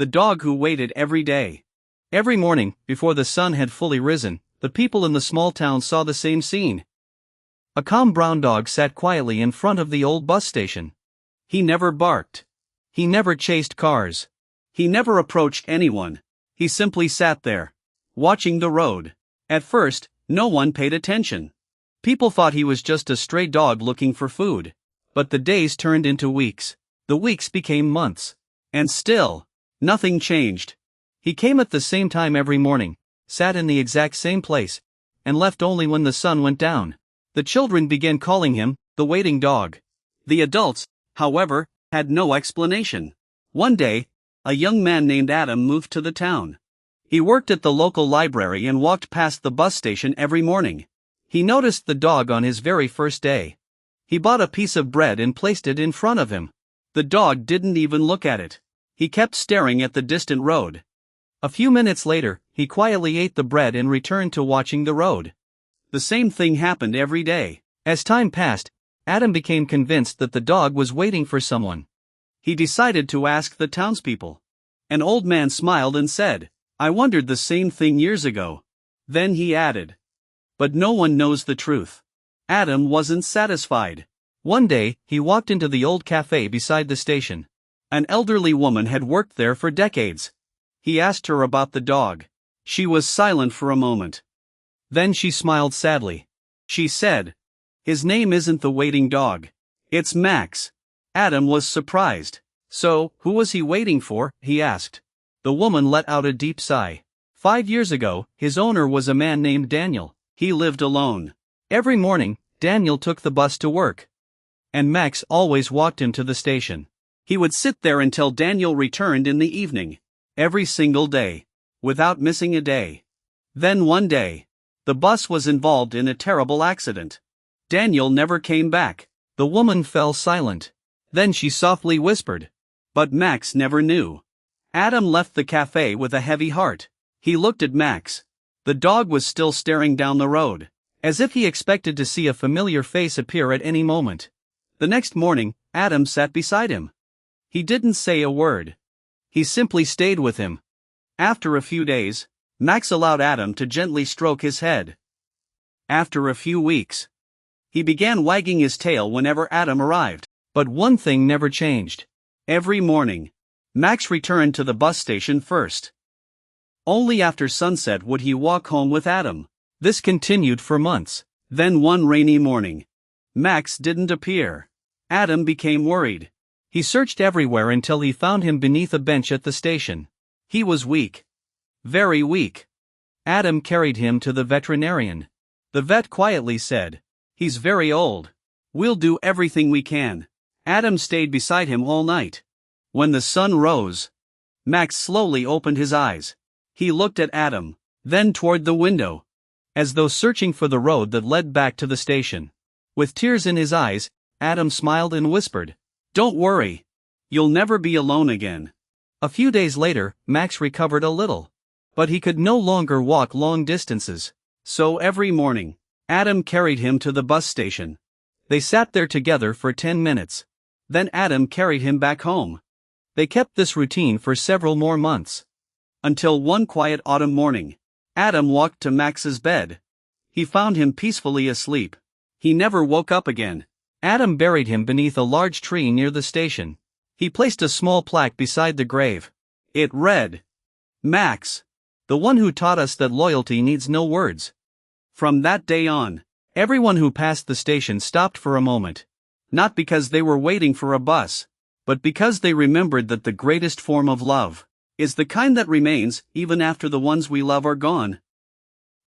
the dog who waited every day. Every morning, before the sun had fully risen, the people in the small town saw the same scene. A calm brown dog sat quietly in front of the old bus station. He never barked. He never chased cars. He never approached anyone. He simply sat there, watching the road. At first, no one paid attention. People thought he was just a stray dog looking for food. But the days turned into weeks. The weeks became months. And still, nothing changed. He came at the same time every morning, sat in the exact same place, and left only when the sun went down. The children began calling him the waiting dog. The adults, however, had no explanation. One day, a young man named Adam moved to the town. He worked at the local library and walked past the bus station every morning. He noticed the dog on his very first day. He bought a piece of bread and placed it in front of him. The dog didn't even look at it. He kept staring at the distant road. A few minutes later, he quietly ate the bread and returned to watching the road. The same thing happened every day. As time passed, Adam became convinced that the dog was waiting for someone. He decided to ask the townspeople. An old man smiled and said, "I wondered the same thing years ago." Then he added, "But no one knows the truth." Adam wasn't satisfied. One day, he walked into the old cafe beside the station. An elderly woman had worked there for decades. He asked her about the dog. She was silent for a moment. Then she smiled sadly. She said, "His name isn't the waiting dog. It's Max." Adam was surprised. "So, who was he waiting for?" he asked. The woman let out a deep sigh. 5 years ago, his owner was a man named Daniel. He lived alone. Every morning, Daniel took the bus to work. And Max always walked him to the station. He would sit there until Daniel returned in the evening. Every single day. Without missing a day. Then one day, the bus was involved in a terrible accident. Daniel never came back. The woman fell silent. Then she softly whispered. But Max never knew. Adam left the cafe with a heavy heart. He looked at Max. The dog was still staring down the road, as if he expected to see a familiar face appear at any moment. The next morning, Adam sat beside him. He didn't say a word. He simply stayed with him. After a few days, Max allowed Adam to gently stroke his head. After a few weeks, he began wagging his tail whenever Adam arrived. But one thing never changed. Every morning, Max returned to the bus station first. Only after sunset would he walk home with Adam. This continued for months. Then one rainy morning, Max didn't appear. Adam became worried. He searched everywhere until he found him beneath a bench at the station. He was weak. Very weak. Adam carried him to the veterinarian. The vet quietly said, "He's very old. We'll do everything we can." Adam stayed beside him all night. When the sun rose, Max slowly opened his eyes. He looked at Adam, then toward the window, as though searching for the road that led back to the station. With tears in his eyes, Adam smiled and whispered, "Don't worry. You'll never be alone again." A few days later, Max recovered a little. But he could no longer walk long distances. So every morning, Adam carried him to the bus station. They sat there together for 10 minutes. Then Adam carried him back home. They kept this routine for several more months. Until one quiet autumn morning, Adam walked to Max's bed. He found him peacefully asleep. He never woke up again. Adam buried him beneath a large tree near the station. He placed a small plaque beside the grave. It read, "Max, the one who taught us that loyalty needs no words." From that day on, everyone who passed the station stopped for a moment. Not because they were waiting for a bus, but because they remembered that the greatest form of love is the kind that remains even after the ones we love are gone.